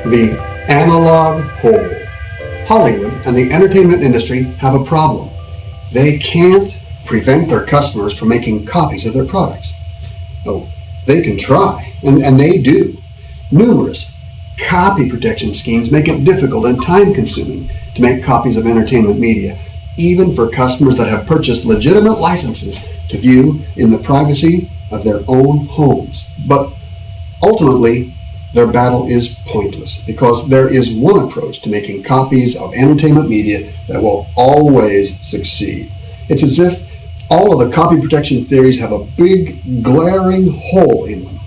The analog hole. Hollywood and the entertainment industry have a problem. They can't prevent their customers from making copies of their products. Oh, they can try, and they do. Numerous copy protection schemes make it difficult and time-consuming to make copies of entertainment media, even for customers that have purchased legitimate licenses to view in the privacy of their own homes. But ultimately, their battle is pointless because there is one approach to making copies of entertainment media that will always succeed. It's as if all of the copy protection theories have a big, glaring hole in them.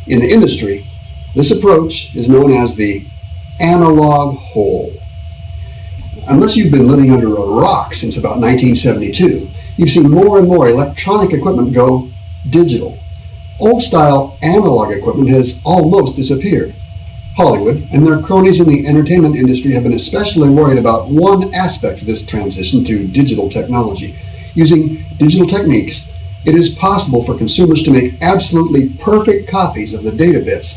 In the industry, this approach is known as the analog hole. Unless you've been living under a rock since about 1972, you've seen more and more electronic equipment go digital. Old-style analog equipment has almost disappeared. Hollywood and their cronies in the entertainment industry have been especially worried about one aspect of this transition to digital technology. Using digital techniques, it is possible for consumers to make absolutely perfect copies of the data bits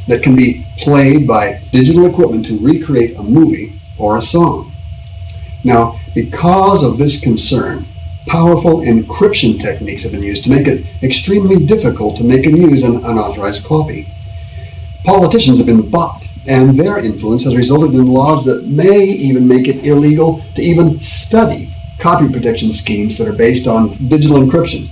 that can be played by digital equipment to recreate a movie or a song. Now, because of this concern, powerful encryption techniques have been used to make it extremely difficult to make and use an unauthorized copy. Politicians have been bought, and their influence has resulted in laws that may even make it illegal to even study copy protection schemes that are based on digital encryption.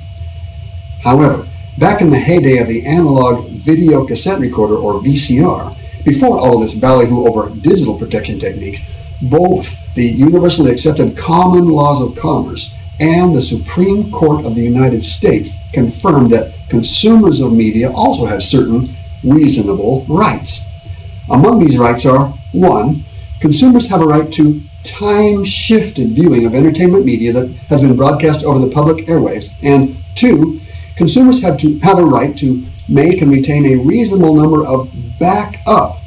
However, back in the heyday of the analog video cassette recorder, or VCR, before all of this ballyhoo over digital protection techniques, both the universally accepted common laws of commerce and the Supreme Court of the United States confirmed that consumers of media also have certain reasonable rights. Among these rights are: 1. Consumers have a right to time-shifted viewing of entertainment media that has been broadcast over the public airwaves, and 2. Consumers have a right to make and retain a reasonable number of backup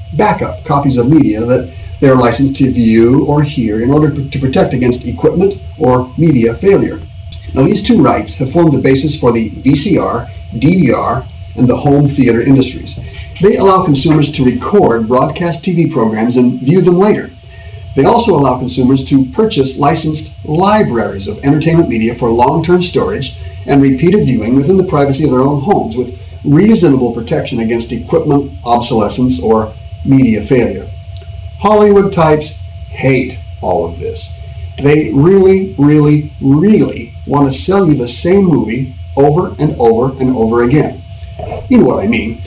copies of media that they are licensed to view or hear in order to protect against equipment or media failure. Now, these two rights have formed the basis for the VCR, DVR, and the home theater industries. They allow consumers to record broadcast TV programs and view them later. They also allow consumers to purchase licensed libraries of entertainment media for long-term storage and repeated viewing within the privacy of their own homes with reasonable protection against equipment obsolescence or media failure. Hollywood types hate all of this. They really, really, really want to sell you the same movie over and over and over again. You know what I mean.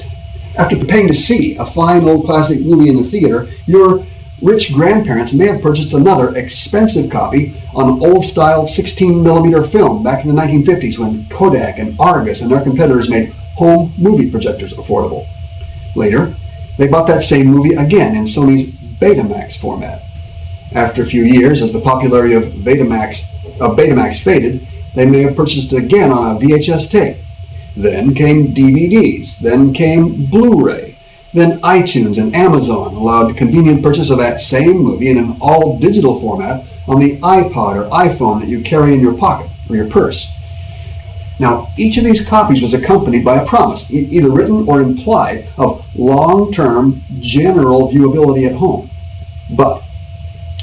After paying to see a fine old classic movie in the theater, your rich grandparents may have purchased another expensive copy on an old-style 16mm film back in the 1950s when Kodak and Argus and their competitors made home movie projectors affordable. Later, they bought that same movie again in Sony's Betamax format. After a few years, as the popularity of Betamax faded, they may have purchased it again on a VHS tape. Then came DVDs, then came Blu-ray, then iTunes and Amazon allowed the convenient purchase of that same movie in an all-digital format on the iPod or iPhone that you carry in your pocket or your purse. Now, each of these copies was accompanied by a promise, either written or implied, of long-term general viewability at home. But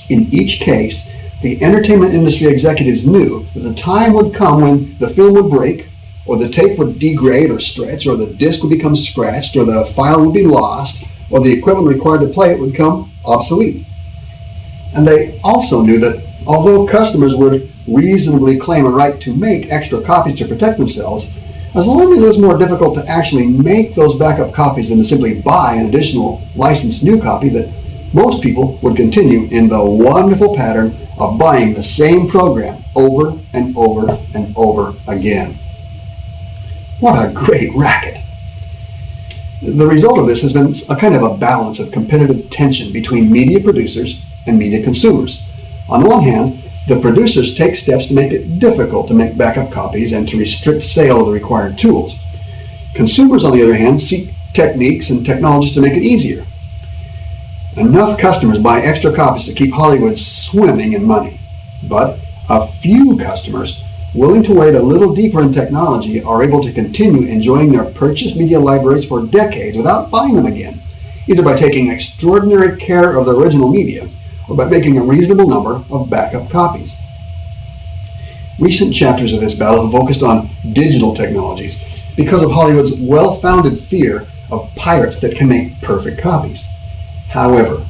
in each case, the entertainment industry executives knew that the time would come when the film would break, or the tape would degrade or stretch, or the disc would become scratched, or the file would be lost, or the equipment required to play it would become obsolete. And they also knew that although customers would reasonably claim a right to make extra copies to protect themselves, as long as it was more difficult to actually make those backup copies than to simply buy an additional licensed new copy, that most people would continue in the wonderful pattern of buying the same program over and over and over again. What a great racket. The result of this has been a kind of a balance of competitive tension between media producers and media consumers. On one hand, the producers take steps to make it difficult to make backup copies and to restrict sale of the required tools. Consumers, on the other hand, seek techniques and technologies to make it easier. Enough customers buy extra copies to keep Hollywood swimming in money. But a few customers, willing to wade a little deeper in technology, are able to continue enjoying their purchased media libraries for decades without buying them again. either by taking extraordinary care of the original media or by making a reasonable number of backup copies. Recent chapters of this battle have focused on digital technologies because of Hollywood's well-founded fear of pirates that can make perfect copies. However,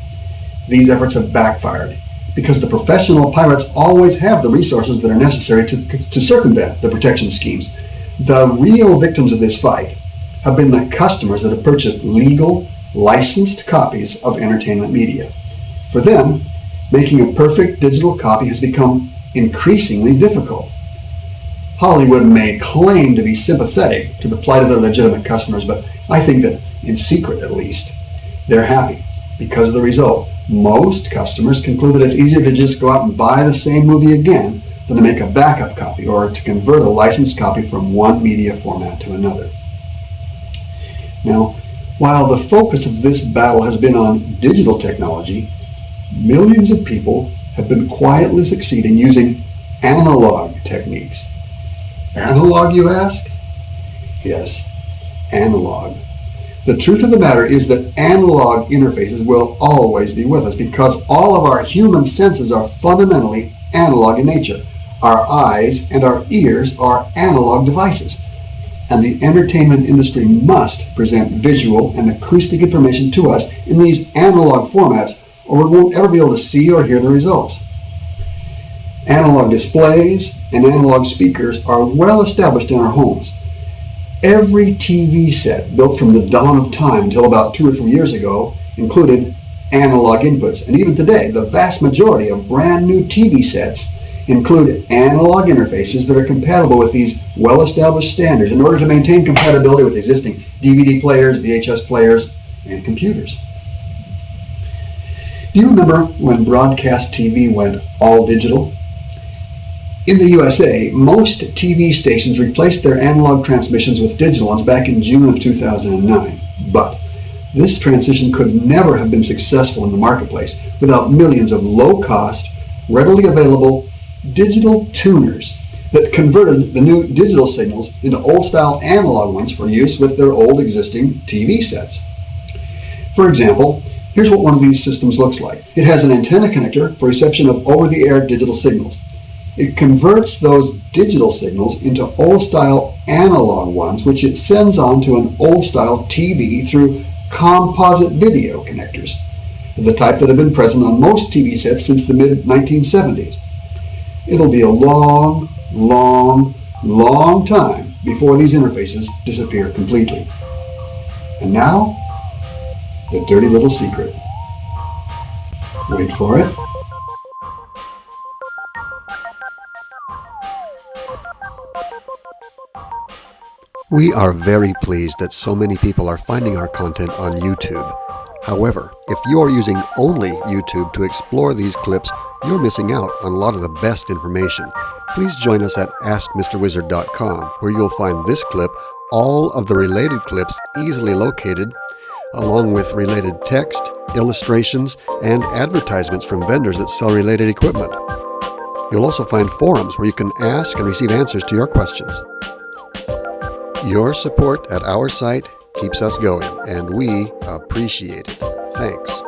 these efforts have backfired because the professional pirates always have the resources that are necessary to circumvent the protection schemes. The real victims of this fight have been the customers that have purchased legal, licensed copies of entertainment media. For them, making a perfect digital copy has become increasingly difficult. Hollywood may claim to be sympathetic to the plight of their legitimate customers, but I think that, in secret at least, they're happy because of the result. Most customers conclude that it's easier to just go out and buy the same movie again than to make a backup copy or to convert a licensed copy from one media format to another. Now, while the focus of this battle has been on digital technology, millions of people have been quietly succeeding using analog techniques. Analog, you ask? Yes, analog. The truth of the matter is that analog interfaces will always be with us because all of our human senses are fundamentally analog in nature. Our eyes and our ears are analog devices, and the entertainment industry must present visual and acoustic information to us in these analog formats, or we won't ever be able to see or hear the results. Analog displays and analog speakers are well established in our homes. Every TV set built from the dawn of time until about 2 or 3 years ago included analog inputs. And even today, the vast majority of brand new TV sets include analog interfaces that are compatible with these well-established standards in order to maintain compatibility with existing DVD players, VHS players, and computers. Do you remember when broadcast TV went all digital? In the USA, most TV stations replaced their analog transmissions with digital ones back in June of 2009. But this transition could never have been successful in the marketplace without millions of low-cost, readily available digital tuners that converted the new digital signals into old-style analog ones for use with their old existing TV sets. For example, here's what one of these systems looks like. It has an antenna connector for reception of over-the-air digital signals. It converts those digital signals into old-style analog ones, which it sends on to an old-style TV through composite video connectors, the type that have been present on most TV sets since the mid-1970s. It'll be a long, long, long time before these interfaces disappear completely. And now, the dirty little secret. Wait for it. We are very pleased that so many people are finding our content on YouTube. However, if you are using only YouTube to explore these clips, you're missing out on a lot of the best information. Please join us at AskMisterWizard.com, where you'll find this clip, all of the related clips easily located, along with related text, illustrations, and advertisements from vendors that sell related equipment. You'll also find forums where you can ask and receive answers to your questions. Your support at our site keeps us going, and we appreciate it. Thanks.